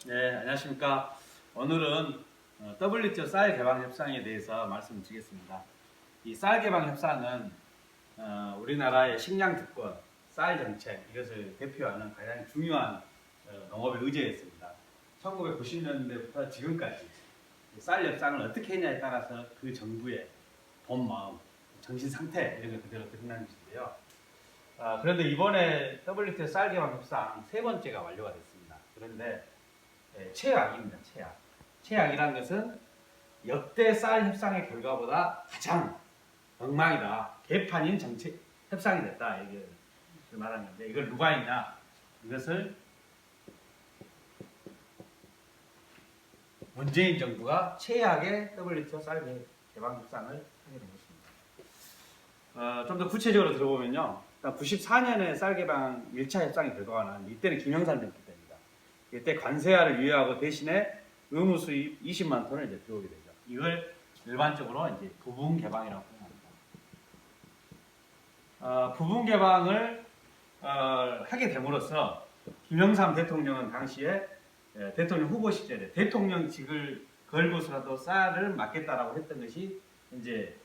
네, 안녕하십니까. 오늘은 WTO 쌀 개방 협상에 대해서 말씀드리겠습니다. 이 쌀 개방 협상은 우리나라의 식량 주권, 쌀 정책 이것을 대표하는 가장 중요한 농업의 의제였습니다. 1990년대부터 지금까지 쌀 협상을 어떻게 했냐에 따라서 그 정부의 본 마음, 정신 상태 이런 것 그대로 드러나는 것인데요. 그런데 이번에 WTO 쌀 개방 협상 세 번째가 완료가 됐습니다. 그런데 최악입니다. 최악. 최악이라는 것은 역대 쌀 협상의 결과보다 가장 엉망이다. 개판인 정책 협상이 됐다. 이게 말하는 건데 이걸 누가 했냐? 이것을 문재인 정부가 최악의 WTO 쌀 개방 협상을 하게 된 것입니다. 좀 더 구체적으로 들어보면요. 94년에 쌀 개방 1차 협상이 결과가 난 이때는 김영삼 정부 때입니다. 이때 관세화를 유예하고 대신에 의무 수입 20만 톤을 이제 들어오게 되죠. 이걸 일반적으로 이제 부분 개방이라고 표현합니다. 부분 개방을 하게 됨으로써 김영삼 대통령은 당시에 대통령 후보 시절에 대통령직을 걸고서라도 쌀을 막겠다라고 했던 것이 이제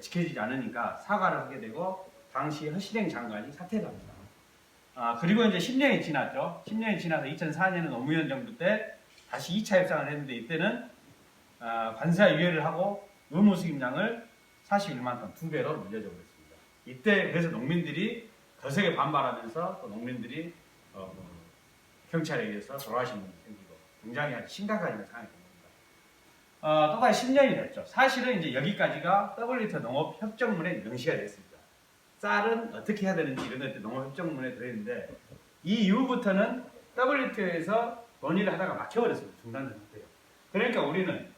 지켜지지 않으니까 사과를 하게 되고 당시 허신행 장관이 사퇴를 합니다. 그리고 이제 10년이 지났죠. 10년이 지나서 2004년에 노무현 정부 때 다시 2차 협상을 했는데 이때는 관세화 유예를 하고 의무 수입량을 41만 톤, 2배로 늘려줘 버렸습니다. 이때 그래서 농민들이 거세게 반발하면서 또 농민들이 경찰에 의해서 돌아가신 분이 생기고 굉장히 아주 심각한 상황이 된 겁니다. 또다시 10년이 됐죠. 사실은 이제 여기까지가 WTO 농업협정문에 명시가 됐습니다. 쌀은 어떻게 해야 되는지 이런 것들 농업협정문에 들어있는데 이 이후부터는 WTO에서 논의를 하다가 막혀버렸습니다. 중단된 상태예요. 그러니까 우리는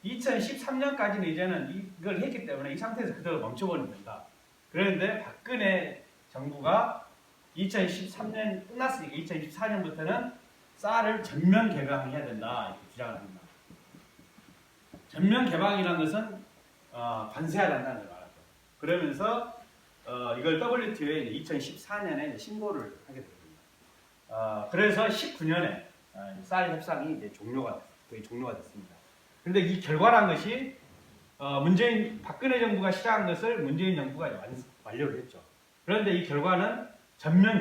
2013년까지는 이제는 이걸 했기 때문에 이 상태에서 그대로 멈춰버리면 된다. 그런데 박근혜 정부가 2013년 끝났으니까 2014년부터는 쌀을 전면 개방해야 된다 이렇게 주장을 합니다. 전면 개방이라는 것은 관세화를 한다는 걸 말하죠. 그러면서 이걸 WTO에 2014년에 신고를 하게 됩니다. 그래서 19년에 쌀 협상이 이제 거의 종료가 됐습니다. 그런데 이 결과란 것이 박근혜 정부가 시작한 것을 문재인 정부가 완료를 했죠. 그런데 이 결과는 전면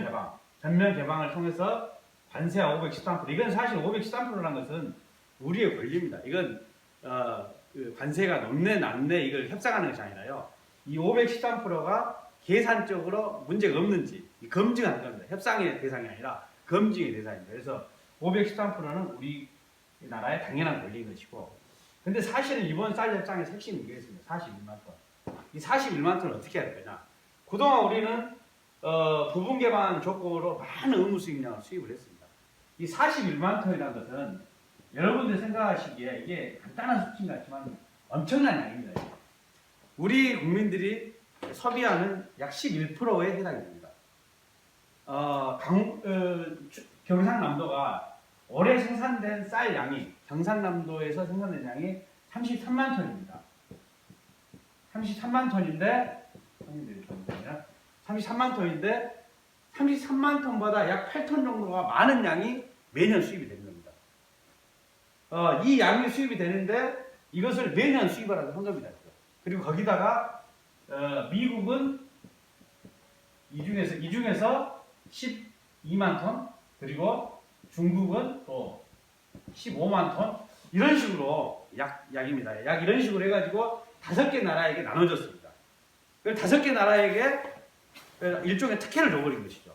개방을 통해서 관세와 513%. 이건 사실 513%라는 것은 우리의 권리입니다. 이건 그 관세가 높네 낮네 이걸 협상하는 것이 아니라요. 이 513%가 계산적으로 문제가 없는지 검증하는 겁니다. 협상의 대상이 아니라 검증의 대상입니다. 그래서 513%는 우리나라의 당연한 권리인 것이고, 근데 사실은 이번 쌀 협상에서 핵심이 이거였습니다. 41만 톤. 이 41만 톤을 어떻게 해야 되냐? 그동안 우리는 부분 개방 조건으로 많은 의무 수입량을 수입을 했습니다. 이 41만 톤이라는 것은 여러분들 생각하시기에 이게 간단한 수치인 것 같지만 엄청난 양입니다. 우리 국민들이 소비하는 약 11%에 해당이 됩니다. 경상남도가 올해 생산된 쌀 양이 경상남도에서 생산된 양이 33만 톤입니다. 33만 톤인데 33만 톤보다 약 8톤 정도가 많은 양이 매년 수입이 되는 겁니다. 이 양이 수입이 되는데 이것을 매년 수입하라고 한 겁니다. 그리고 거기다가 미국은 이 중에서 12만 톤, 그리고 중국은 또 15만 톤, 이런 식으로 약입니다. 약 이런 식으로 해가지고 5개 나라에게 나눠졌습니다. 그 5개 나라에게 일종의 특혜를 줘버린 것이죠.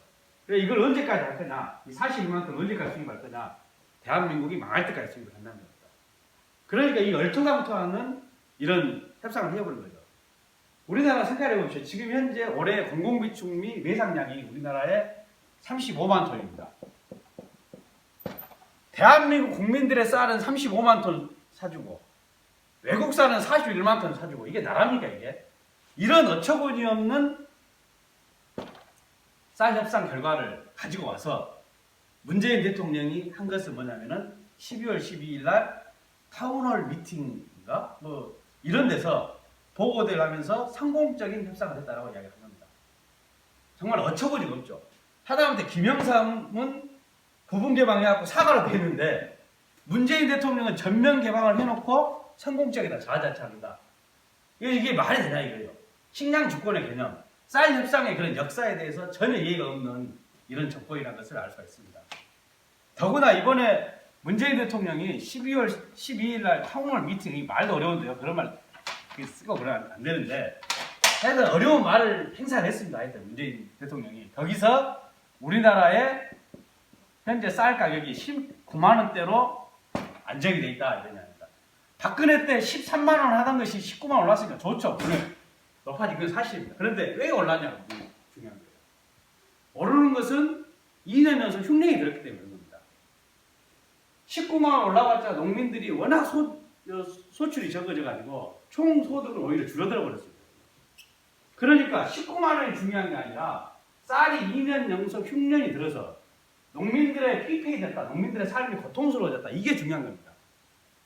이걸 언제까지 할 거냐, 이 41만 톤 언제까지 수입할 거냐, 대한민국이 망할 때까지 수입을 한다는 겁니다. 그러니까 이 얼토당토하는 이런 협상을 해버린 거죠. 우리나라 생각해 보십시오. 지금 현재 올해 공공비축 및 매상량이 우리나라에 35만 톤입니다. 대한민국 국민들의 쌀은 35만 톤 사주고 외국 쌀은 41만 톤 사주고 이게 나랍니까 이게? 이런 어처구니없는 쌀 협상 결과를 가지고 와서 문재인 대통령이 한 것은 뭐냐면은 12월 12일 날 타운홀 미팅인가 뭐 이런 데서 보고를 하면서 성공적인 협상을 했다라고 이야기를 합니다. 정말 어처구니가 없죠. 하다못해 김영삼은 부분 개방해갖고 사과를 했는데 문재인 대통령은 전면 개방을 해놓고 성공적이다 자화자찬한다. 이게 말이 되냐 이거예요. 식량 주권의 개념, 쌀 협상의 그런 역사에 대해서 전혀 이해가 없는 이런 적법이라는 것을 알 수가 있습니다. 더구나 이번에 문재인 대통령이 12월 12일 날 타운홀 미팅이 말도 어려운데요. 그런 말 쓰고 그러면 안 되는데 하여튼 어려운 말을 행사를 했습니다. 하여튼 문재인 대통령이 거기서 우리나라의 현재 쌀 가격이 19만 원대로 안정이 돼 있다 이런 얘기입니다. 박근혜 때 13만 원 하던 것이 19만 원 올랐으니까 좋죠. 오늘 높아진 건 사실입니다. 그런데 왜 올랐냐고 중요한 거예요. 오르는 것은 2년 연속 흉내이 들었기 때문에 그런 겁니다. 19만 원 올라갔자 농민들이 워낙 소출이 적어져가지고 총 소득은 오히려 줄어들어 버렸습니다. 그러니까 19만 원이 중요한 게 아니라 쌀이 2년 연속 흉년이 들어서 농민들의 피폐이 됐다, 농민들의 삶이 고통스러워졌다, 이게 중요한 겁니다.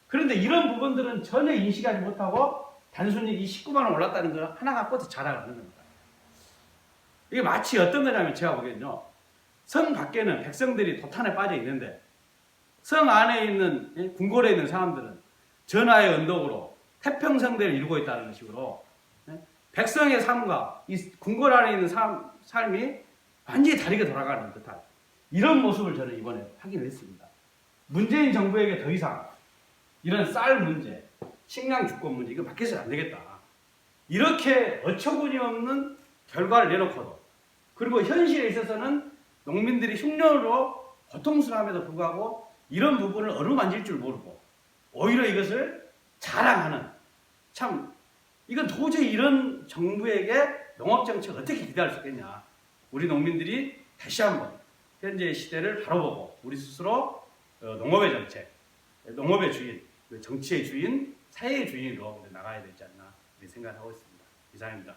그런데 이런 부분들은 전혀 인식하지 못하고 단순히 이 19만 원 올랐다는 거 하나 갖고도 자랑하는 겁니다. 이게 마치 어떤 거냐면 제가 보기엔요, 성 밖에는 백성들이 도탄에 빠져 있는데 성 안에 있는 궁궐에 있는 사람들은 전하의 언덕으로 태평성대를 이루고 있다는 식으로 백성의 삶과 이 궁궐 안에 있는 삶이 완전히 다르게 돌아가는 듯한 이런 모습을 저는 이번에 확인을 했습니다. 문재인 정부에게 더 이상 이런 쌀 문제, 식량 주권 문제 이거 맡겨서는 안 되겠다. 이렇게 어처구니 없는 결과를 내놓고도 그리고 현실에 있어서는 농민들이 흉년으로 고통스러움에도 불구하고 이런 부분을 어루만질 줄 모르고 오히려 이것을 자랑하는 참 이건 도저히 이런 정부에게 농업정책 어떻게 기대할 수 있겠냐. 우리 농민들이 다시 한번 현재의 시대를 바라보고 우리 스스로 농업의 정책, 농업의 주인, 정치의 주인, 사회의 주인으로 나가야 되지 않나 이렇게 생각하고 있습니다. 이상입니다.